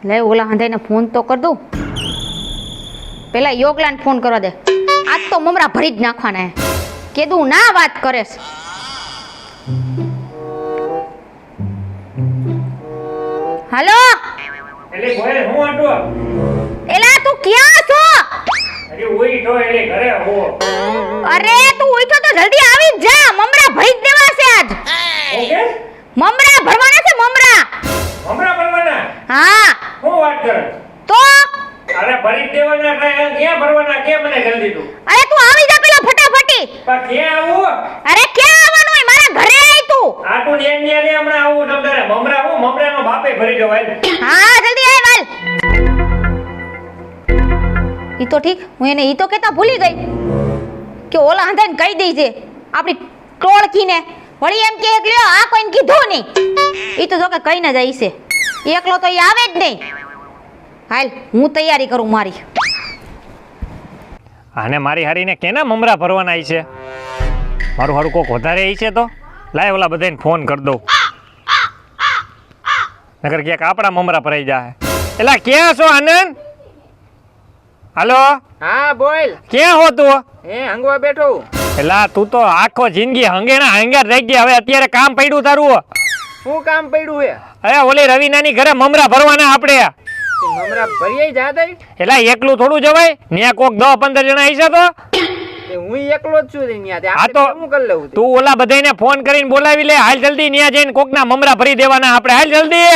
લે ઓલા હંધાઈને ફોન તો કર દઉં. પેલા યોગલાને ફોન કરવા દે. આજ તો મમરા ભરી જ નાખવાના હે. કીધું ના વાત કરેશ. હાલો એટલે કોઈ હું આટો એલા તું ક્યાં છો? અરે ઓઈ તો એટલે ઘરે હો. અરે તું ઉઠો તો જલ્દી આવી જ જા. મમરા ભરી જ દેવા છે આજ. ઓકે મમરા ભરવાના છે મમરા. હમણાં ભરવાના હા હું વાત કરે તો અરે ભરી જ દેવાના કાંઈ ક્યાં ભરવાના કે મને જલ્દી તું અરે તું આવી જા પેલા ફટાફટી. પણ ક્યાં આવું અરે ક્યાં આવવાનું હોય? મારા ઘરે આય તું. આટું ને હમણાં આવું તમતારે મમરા હું મમરાનો બાપે ભરી દો ભાઈ. હા જલ્દી આય વાલ. ઈ તો ઠીક, હું એને ઈ તો કેતા ભૂલી ગઈ કે ઓલા હંધાઈને કહી દઈ છે આપણી ટોળકીને. વળી એમ કે લ્યો આ કોઈને કીધું નહીં. ઈ તો જો કે કઈ ન જાય છે. એકલો તો ઈ આવે જ નહીં. હાલ હું તૈયારી કરું મારી. આને મારી હારીને કેના મમરા ભરવાના છે? મારું હારું કોક વધારે છે તો લાય ઓલા બધાને ફોન કરી દઉં. નગર ક્યાંક આપણા મમરા ભરાઈ જાય. એલા ક્યાં છો આનંદ? હાલો હા બોલ. ક્યાં હો તું? હંગવા બેઠો. એલા તું તો આખો જિંદગી હંગેના હંગાર રહી ગયા. હવે અત્યારે કામ પડ્યું તારું. શું કામ પડ્યું હે? અરે ઓલી રવિનાની ઘરે મમરા ભરવાના આપણે. મમરા ભરીએ જાતે? એલા એકલું થોડું જવાય? ન્યા કોક 10-15 જણા હશે તો હું એકલો જ છું ત્યાં. હા તો શું કરી લઉં? તું ઓલા બધાને ફોન કરીને બોલાવી લે. હાલ જલ્દી ન્યા જઈને કોકના મમરા ભરી દેવાના આપણે. હાલ જલ્દી.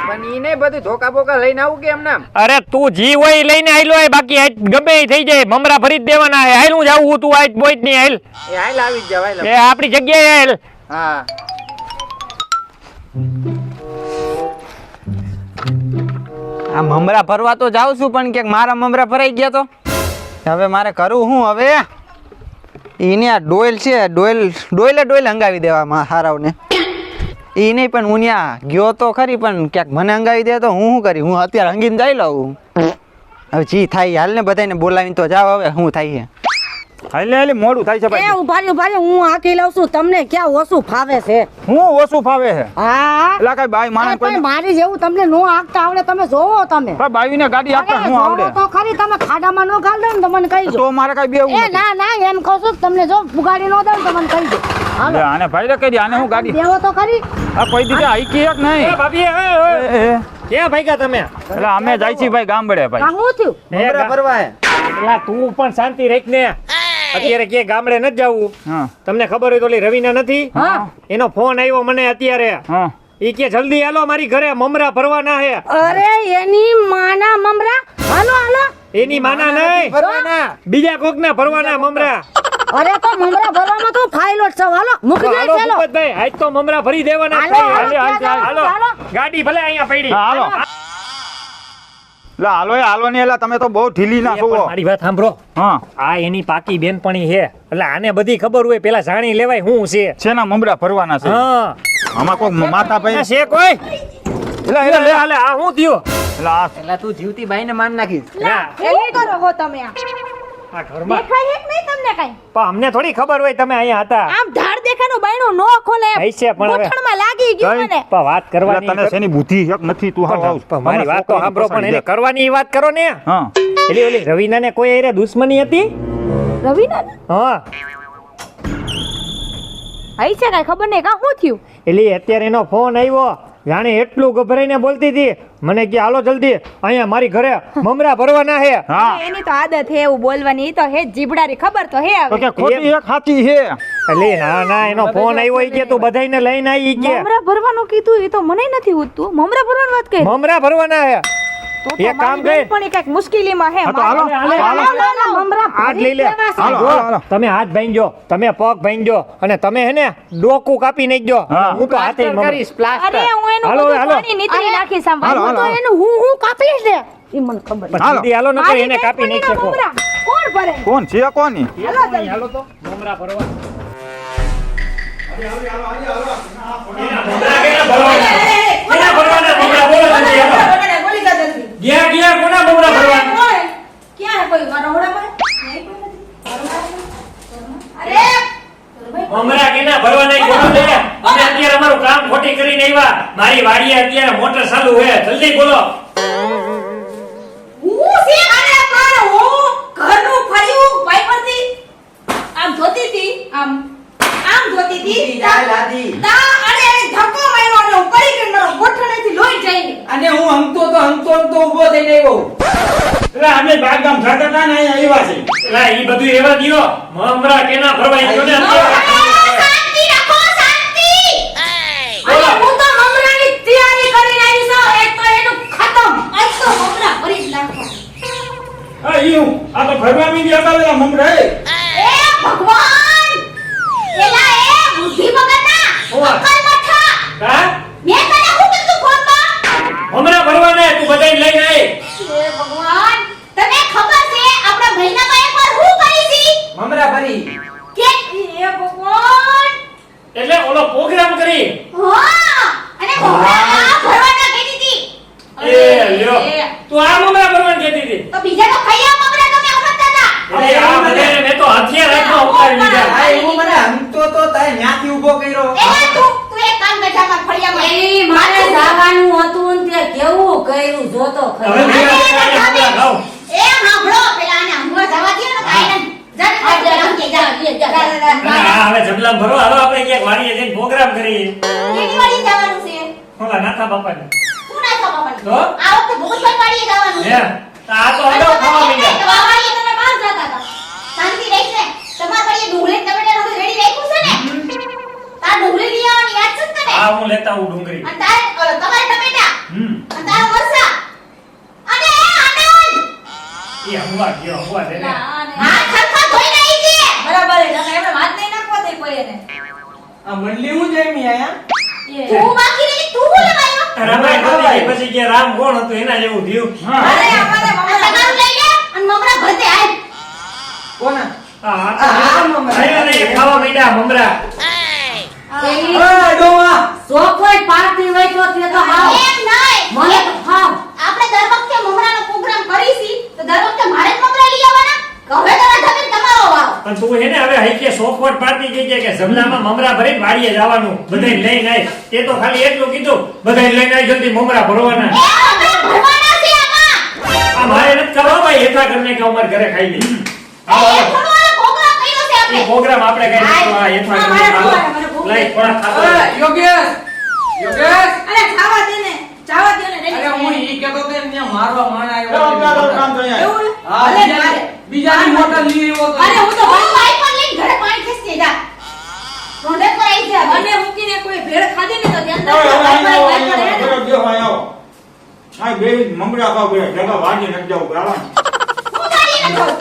પણ ઈને બધું ધોકા બોકા લઈને આવું કે એમ નામ? અરે તું જી હોય ઈ લઈને આયલો હોય. બાકી આજ ગમે ઈ થઈ જાય. મમરા ભરી જ દેવાના હે. હાલ હું જાઉં તું આજ બોઈટ ની. હાલ એ હાલ આવી જ જાવ. એ આપણી જગ્યાએ હાલ. હા આ મમરા ભરવા તો જાઉં છું પણ ક્યાંક મારા મમરા ભરાઈ ગયા તો હવે મારે કરવું શું? હવે એને આ ડોયલ છે, ડોયલે હંગાવી દેવામાં હારાવને. એ નહીં પણ હું ત્યાં ગયો તો ખરી પણ ક્યાંક મને હંગાવી દે તો હું શું કરી? હું અત્યારે હંગીને જઈ લઉં. હવે જી થાય હાલ ને બધાને બોલાવીને તો જાવ. હવે શું થાય છે? હાલે મોડું થાય છે એ ભાઈ. ઉભારી હું આખી લઉં છું. તમને ક્યાં ઓછું ફાવે છે? હું ઓછું ફાવે છે હા એટલે કઈ બાઈ માણસ પણ કોઈ મારી જેવું તમને નો આંકતા આવડે. તમે જોવો તમે બાવીને ગાડી આપતા અરે હું આવડે જોવો તો ખરી. તમે ખાડામાં નો ગાલ દો ને તો મને કહી દો. તો મારે કઈ બેવું એ નથી. ના ના એમ કહું છું કે તમને જો બુગાડી નો દો ને તો મને કહી દો. હાલો લે, આને ભાઈ રે કહી દે. આને હું ગાડી દેવો તો ખરી. આ કોઈ દીધે આઈકી એક નહીં. એ ભાભી એ ક્યાં ભાગ્યા તમે? એટલે અમે જાય છીએ ભાઈ ગામડે ભાઈ. કાં હું થયું? મમરા ભરવા હે. એલા તું પણ શાંતિ રાખ ને. અત્યારે કે ગામડે ન જાવું. હા તમને ખબર હોય તો ઓલી રવિના નથી? હા એનો ફોન આવ્યો મને અત્યારે. હા ઈ કે જલ્દી હાલો મારી ઘરે મમરા ભરવાના હે. અરે એની માના મમરા. હાલો હાલો. એની માના નહીં, ભરવાના. બીજા કોકના ભરવાના મમરા. અરે તો મમરા ભરવામાં તો ફાઇલો જ છે. હાલો મૂકી દે હાલો ચાલો. ભૂપતભાઈ, આજ તો મમરા ભરી દેવાના જ હાલો, છે. હાલો, હાલો, ત્યાં હાલો, જાઓ, હાલો. ગાડી ભલે અહીંયા પડી. હા, હાલો. લે હાલો હાલો ને. એલા તમે તો બહુ ઢીલી ના એ પણ છો. મારી વાત સાંભળો. હા આ એની પાકી બેનપણી છે એટલે આને બધી ખબર હોય. પેલા જાણી લેવાય શું છે. છેના મમરા ભરવાના છે. હા આમાં કોઈ માથા ભાઈ આ છે કોઈ? એલા લે, એલા લે. હાલે, આ શું થયું? એલા આ એટલે તું જીવતી બાઈને માન નાખીશ. ના, શું કરો છો તમે? આ ઘરમાં દેખાય છે કે નહીં તમને કઈ? પણ અમને થોડી ખબર હોય તમે અહીંયા હતા. આમ ધાડ દેખાનું બાયણું નો ખોલે. હશે પણ હવે. ગોઠણમાં લાગી ગયું મને. પણ વાત એલા કરવાની તને શેની બુદ્ધિ એક નથી તું હાવ આવ. પણ મારી વાત તો સાંભળો. પણ એને કરવાની વાત કરો ને. હા એટલે ઓલી રવિનાને કોઈ હારે દુશ્મની હતી? રવિના હા, આઈ છે કઈ ખબર નહીં. કાં શું થયું? એટલે અત્યારે એનો ફોન આવ્યો. જાણે એટલું ગભરાઈને બોલતી હતી. મને કે હાલો જલ્દી અહીંયા મારી ઘરે મમરા ભરવાના છે. હા એની તો આદત હે એવું બોલવાની. ઈ તો હે જીબડારી ખબર તો હે તો હવે. કે ખોટી એક સાચી છે. એટલે ના ના, એનો ફોન આવ્યો. ઈ કે તું બધાયને લઈને આવી. ઈ કે મમરા ભરવાનું કીધું. એ તો મને નથી ઉઠતું. મમરા ભરવાની વાત કરી. મમરા ભરવાના છે. તો એક કામ કર. પણ કઈક મુશ્કેલીમાં હે. હા તો હાલો હાલો મમરા હાથ લઈ લે. હાલો જો, હાલો તમે હાથ ભાંગજો, તમે પગ ભાંગજો અને તમે હે ને ડોકું કાપી નાખજો. હા. હું તો હાથે પ્લાસ્ટર કરીશ, પ્લાસ્ટર. અરે હું એનું હાલો, બધું હાલો. પાણી નીતરી નાખીશ આમ. હાલો, હું તો હાલો. એનું હું કાપીશ ને. ઈ મને ખબર છે. હાલો. જલ્દી હાલો ને તો મારી એને કાપી બેનપણીના નાખી શકો. મમરા કોણ ભરે? કોણ છે કોની? હાલો તો મમરા ભરવા. ગયા કોના મમરા ભરવા? ક્યાં હે કોઈ મારો હોડા પર? નહીં કોઈ નથી. અરે મમરા કેના ભરવાના ઈ બોલો ને. અમે અત્યારે અમારું કામ ખોટી કરીને આવ્યા. મારી વાડીએ અત્યારે મોટર ચાલુ છે. જલ્દી બોલો. જોતી હતી ઊભી જાય દાદી. તા અને ધક્કો માર્યો અને હું પડી ગઈ મારો ગોઠણેથી લોહી જઈ અને હું હમતો તો ઊભો થઈને આવ્યો. એટલે અમે બાગગામ જતા હતા ને અહીંયા આવ્યા છે. એટલે ઈ બધું એવા દિયો મમરા કેના ભરવાઈ ગયો ને શાંતિ રાખો શાંતિ અને હું તો મમરાની તૈયારી કરીને આવી છું એક તો એનું ખતમ આજ તો મમરા ભરી જ નાખો હા ઈ હું આ તો ભરવા મી ગયા હતા પેલા મમરા એ ભગવાન એલા એ બુદ્ધિ વગરના ઓવા. અક્કલ મઠા હા મેં તને શું કીધું ફોનમાં મમરા ભરવા ને તું બધાય લઈને આય એ ભગવાન તને ખબર છે આપણા મહિનામાં એકવાર હું કરી હતી મમરા ભરી. કે એ ભગવાન એટલે ઓલો પ્રોગ્રામ કરી હા અને મમરા ભરવાના કહી દીધી એ લ્યો તું આ મમરા ભરવા કહેતી હતી તો બીજા તો ખૈયા મમરા તમે સમજતા હતા અરે આ બધાને મેં તો હથિયાર રાખવા ઉતારી લીધા આ એવું મને હમતો તો તારે ન્યાથી ઊભો કર્યો. એલા તું એક કામ ગજામાં ફળિયામાં એની મારે જવાનું હતું ને તે કેવું કર્યું જોતો હવે ખરી. ભેગા થઈને મમરા ખાઓ. એ સાંભળો પેલા આને હમણાં જવા દ્યો ને કાઈ અને આ હવે જબલામ ભરો હાલો આપણે ક્યાંક વાડીએ જઈને પ્રોગ્રામ કરીએ કેની વાળી જવાનું છે ઓલા નાથા બાપાને શું ના ખબર પડે તો? આ વખતે ભૂગોળ વાળીએ જવાનું છે હે આ તો હલો ખાવા માંડ્યા વાળીએ તમે બહાર જતા હતા શાંતિ રહીને તમાર વાળીએ ડુંગળી ટમેટા બધું રેડી રાખ્યું છે ને તાર ડુંગળી લઈ આવવાની યાદ છે તને આ હું લેતા હું ડુંગળી અને તારે તમારે ટમેટા અને તારા મરચા અને આનંદ એ હમવા ગયો હમવા દે ને આ ખરખા ધોઈને આવી છે બરાબર છે નકર એમને વાત નહીં નાખવા દે કોઈ એને આ મંડલી હું જમી આયા. તું બાકી રહી તું બોલે માર્યો રામાય નહોતી ગઈ, પછી કે રામ કોણ હતું એના જેવું થયું અરે અમારે આ તમારું લઈ લે અને મમરા ભરતે આય કોના? આ આ મમરા. આયા ને ખાવા માંડ્યા મમરા પેલી ઓય ડોમા. સોકોઈ પાર્ટી હોય તો તે તો હાવ એમ નહીં મને તો હાવ આપણે દર વખતે મમરાનો પ્રોગ્રામ કરીશી તો દર વખતે મારે જ મમરા લઈ આવવાના કે હવે તો રાધાબેન તમારો વાવ પણ તું એને હવે હૈકે સોફવટ પાડતી ગઈ છે કે જમલામાં મમરા ભરીને વાડીએ જવાનું બધાય લઈને આય તે તો ખાલી એટલું કીધું બધાય લઈને આય જલ્દી મમરા ભરવાના એ મમરા ભરવાના છે આમાં આ મારે નથી કરવા ભાઈ હેઠા કરીને કે અમાર ઘરે ખાઈ લે એ થોડો પ્રોગ્રામ કર્યો છે એ આપણે પ્રોગ્રામ આપણે કઈ આ હેઠા કરીને હાલો. લઈ થોડા ખાતો ઓય યોગેશ. યોગેશ. અરે ખાવા દે ને ચાવા દે ને અરે હું ઈ કહેતો તો ને મારવા માણ એ આવ્યો. આપણા તો કામ તો અહીંયા એવું હા, ભલે મારે. બીજાની મોટર લઈ આવ્યો તો. અરે હું તો હું આઈફોન લઈને ઘરે પાણી ખેંચતી જા રોંઢે પર આવી જા મને મૂકીને કોઈ ભેળ ખાધી ને તો ધ્યાન હવે રાખજો. અહીંયા આવો, અહીંયા આવો, બેહો, અહીંયા આવો. આ બે મમરા ખાવ ગયા જગા વાંચી નથી જવું બરાબર હું ગાડી ન જાઉં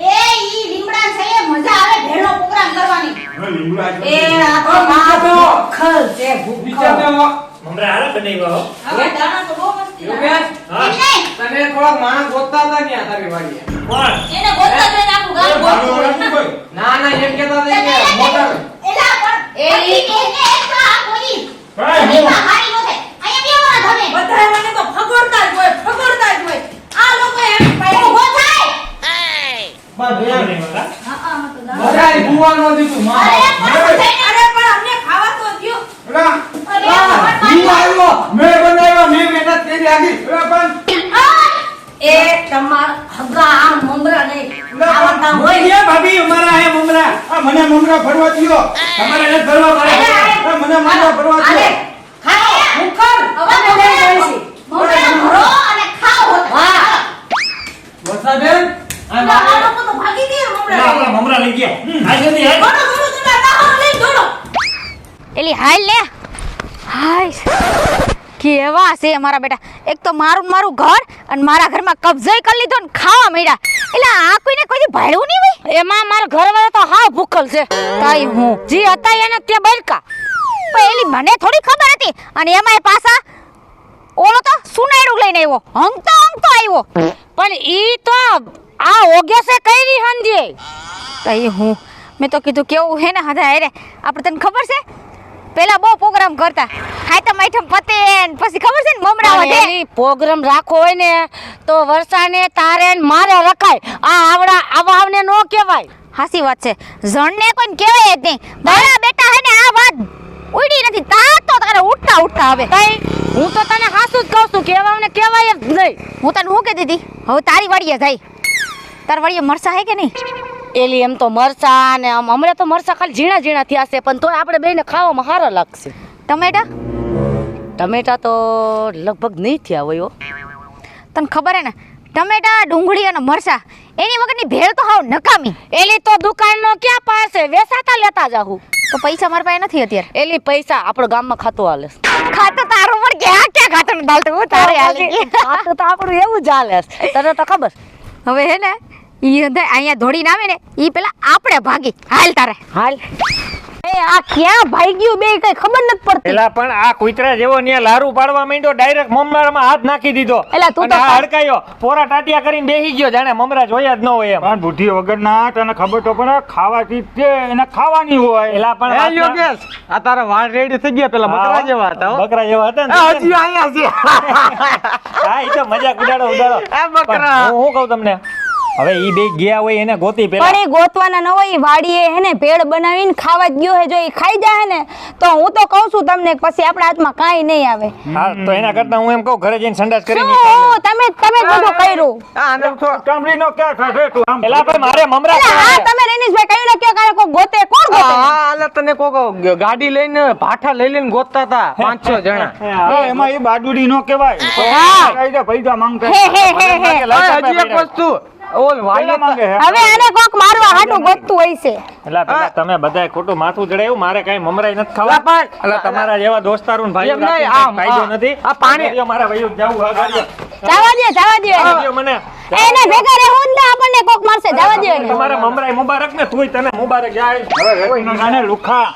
એ ઈ લીમડા છે એ મજા આવે ભેળનો પ્રોગ્રામ કરવાની હવે લીમડા છે. એ આ તો ખલ છે બીજા બે વા- મમરા હારા બનાવ્યા હો હવે દાણા તો બહુ મસ્તી લાગે. યોગેશ. હા એમ નહીં તને થોડાક માણસ ગોતતા હતા ને આ તારી વાડીએ. કોણ એને ગોતતા જઈને આખું ગામ એ ભાગો ગોતતું. નથી કોઈ. ના ના એમ કહેતા હતા કે મોટર એલા પણ એ ઈ- એને એક આ કોઈ ભાઈ, ઈ હું- હારી નો થાય અહીંયા બેવાના તમે બધાય મને તો ફગોડતા જ હોય ફગોડતા જ હોય આ લોકો એમ પાડી ઊભો થાય બસ બે. બનાવ્યા? હા હા તો દાણા. બધાય ભૂવા નો દીધું અરે માં. પણ થઈને અરે પણ અમને ખાવા તો દ્યો એલા, અરે હું ભગવાન આવ્યો મેં બનાવ્યો મેં મહેનત કરી આગી. એલા પણ એ તમાર હગા આમ મમરા નહીં આવા કામ હોય એ ભાભી અમારા આયા મમરા આ મને મમરા ભરવા દ્યો. તમારે નથી ભરવા પડે આ મને મમરા ભરવા અરે દ્યો. ખાઓ હું કર હવે હવે લઈ જઈશી. મમરા ભરો અને ખાઓ વાહ. વરસાદબેન, આ આ મારે- લોકો તો ભાગી ગયા ના, મમરા આપણા મમરા લઈ ગયા આ જલ્દી હાલ. દોડો દોડો તમે દાહો લઈ દોડો એલી હાલ લે હાય કેવા છે મારા બેટા એક તો મારું ઘર અને મારા ઘરમાં કબજો કરી લીધો ને ખાવા મળ્યા એટલે આ કોઈને કોઈ ભાડ્યું નહીં હોય એમાં મારા ઘરવાળા તો હાવ ભૂખલ છે તાઈ હું જી હતા એને ત્યાં બરકા પણ એલી મને થોડી ખબર હતી અને એમાં એ પાછા ઓલો તો સુનાયડું લઈને આવ્યો હંગતો આવ્યો પણ ઈ તો આ ઓગેસે કઈ હંધી તાઈ હું મેં તો કીધું કેવું હે ને હા અરે આપણે તને ખબર છે પેલા બહુ પ્રોગ્રામ કરતા ખાઈતમ આઈટમ પતે ને પછી ખબર છે ને મમરા વધે એની પ્રોગ્રામ રાખો હોય ને તો વર્ષાને તારે ને મારે રખાય આ આવને નો કહેવાય હાસી વાત છે જણને કોઈને કહેવાય જ નહીં મારા બેટા હે ને આ વાત ઉડી નથી તા તો તારે ઉઠતા હવે તઈ હું તો તને હાસું જ કહું છું કહેવાને કહેવાય જ નહીં હું તને શું કહેતી હતી હવે તારી વાડીએ જાય તાર વાડીએ મરસા હે કે નહીં એલી એમ તો મરસા ને આમ હમણાં તો મરસા ખાલી ઝીણા ઝીણા થયા છે પણ તોય આપણે બેને ખાવામાં સારા લાગશે. ટમેટા ટમેટા તો લગભગ નહીં થયા હોય હો. તને ખબર હે ને ટમેટા ડુંગળી અને મરચા એની વગરની ભેળ તો હાવ નકામી. એલી તો દુકાનનો ક્યાં પાસે વેસાતા લેતા જાહું. તો પૈસા મારા પાસે નથી અત્યારે. એલી પૈસા આપણો ગામમાં ખાતું હાલે છે. ખાતો તારું પણ ક્યાં ખાતું દાલતું હું તારે હાલી. ખાતું તો આપણું એવું જ હાલે છે. તને તો ખબર. હવે હે ને ઈ અહીંયા ધોડીને આવે ને ઈ પેલા આપણે ભાગી હાલ તારે હાલ. એ આ ક્યાં ભાગ્યું બે કઈ ખબર નથી પડતી. પેલા પણ આ કુતરા જેવો ને લારું પાડવા માંડ્યો ડાયરેક્ટ મમરામાં હાથ નાખી દીધો. એલા તું તો અને આ હડકાયો પોરા ટાટિયા કરીને બેહી ગયો જાણે મમરા જોયા જ ન હોય એમ. પણ બુદ્ધિ વગરના તને ખબર તો પડે ખાવા ચીજ છે એને ખાવાની હોય. એલા પણ એ વાતના- યોગેશ, આ તારા વાળ રેડી થઈ ગયા પેલા બકરા જેવા હતા હો. બકરા જેવા હતા ને એ હજી અહીંયા છે. હા ઈ તો મજાક ઉડાડો આ બકરા. પણ હું કહું તમને હવે ઈ બે ગયા હોય એને ગોતી પેલા પણ એ ગોતવાના ન હોય ઈ વાડીએ હે ને ભેળ બનાવીને ખાવા જ ગયો હે જો એ ખાઈ જાય ને તો હું તો કહું છું તમને પછી આપણા હાથમાં કાંઈ નહીં આવે. હા તો એના કરતા હું એમ કહું ઘરે જઈને સંડાસ શું કરીને ખાઈ લઉં. તમે બધું કર્યું. આ આને તો કમરીનો ક્યાં થશે તું આમ? એલા ભાઈ મારે મમરા એટલે હા ખાવા છે. તમે રેનીશભાઈ કહ્યું ને કે કાંઈ કોઈ ગોતે કોણ ગોતે. હા આલે તને કોક ગાડી લઈને ભાઠા લઈ લઈને ગોતતા હતા 5-6 જણા. એ એમાં એ બાદુડી નો કહેવાય. હા. કાયદા પૈસા માંગતા. હે હે હે હે લાઈટ હજી એક આપે વસ્તુ ઓલ પૈસા વાલી માંગે હે. હવે આને કોક મારવા હાટું ગોતતું હોય છે. એલા પેલા તમે બધાય ખોટું માથું ચડાવ્યું મારે કઈ મમરાઈ નથી ખાવા. એલા પણ- એલા તમારા જેવા દોસ્તારો ને ભાઈઓ એમ નહીં, રાખીને આમ, કાયદો આ- નથી. આ પાણી- ગાડીઓ મારા ભાઈઓ જાવું આ ગાડીઓ. જવા દે ગાડીઓ મને એને ભેગા રહેવું જ ને આપણને કોક મારશે જવા દે એને. તમારા મમરાઈ મુબારક ને તુંય તને મુબારક જાય. હવે રેતીનો ગાને લુખા.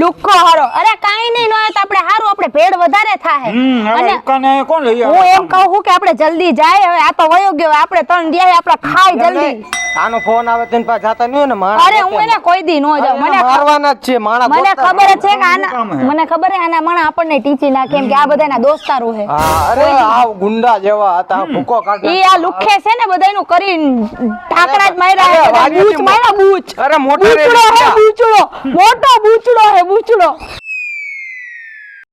લુખ્ખો હારો અરે કાંઈ નહીં નો તો આપણે હારું આપણે ભેળ વધારે થાય હવે અને લુખાને કોણ લઈ આવે? હું એમ કહું કે આપણે જલ્દી જાય હવે આ તો વયો ગયો આપણે 3 દિયા આપણે ખાઈ જલ્દી. આનો ફોન આવે તેન પાસે જાતા નહીં હોય ને માણસ અરે હું એને કોઈ દી નો જાઉં મને મારવાના જ છે માણા મને ગોતતા ખબર જ છે કે કામ આના હે. મને ખબર હે આના માણા આપણને ટીચી નાખે એમ કે આ બધાના દોસ્તારો હે હા અરે આ ગુંડા જેવા હતા ભૂકો કાઢી ઈ આ લુખ્ખે છે ને બધાયનું કરીને ઢાકણા જ માર્યા અરે હે બધા. વાગી બૂચ હતી. માર્યા બૂચ અરે મોટા રે બૂચડો હે બૂચડો મોટો બૂચડો હે બૂચડો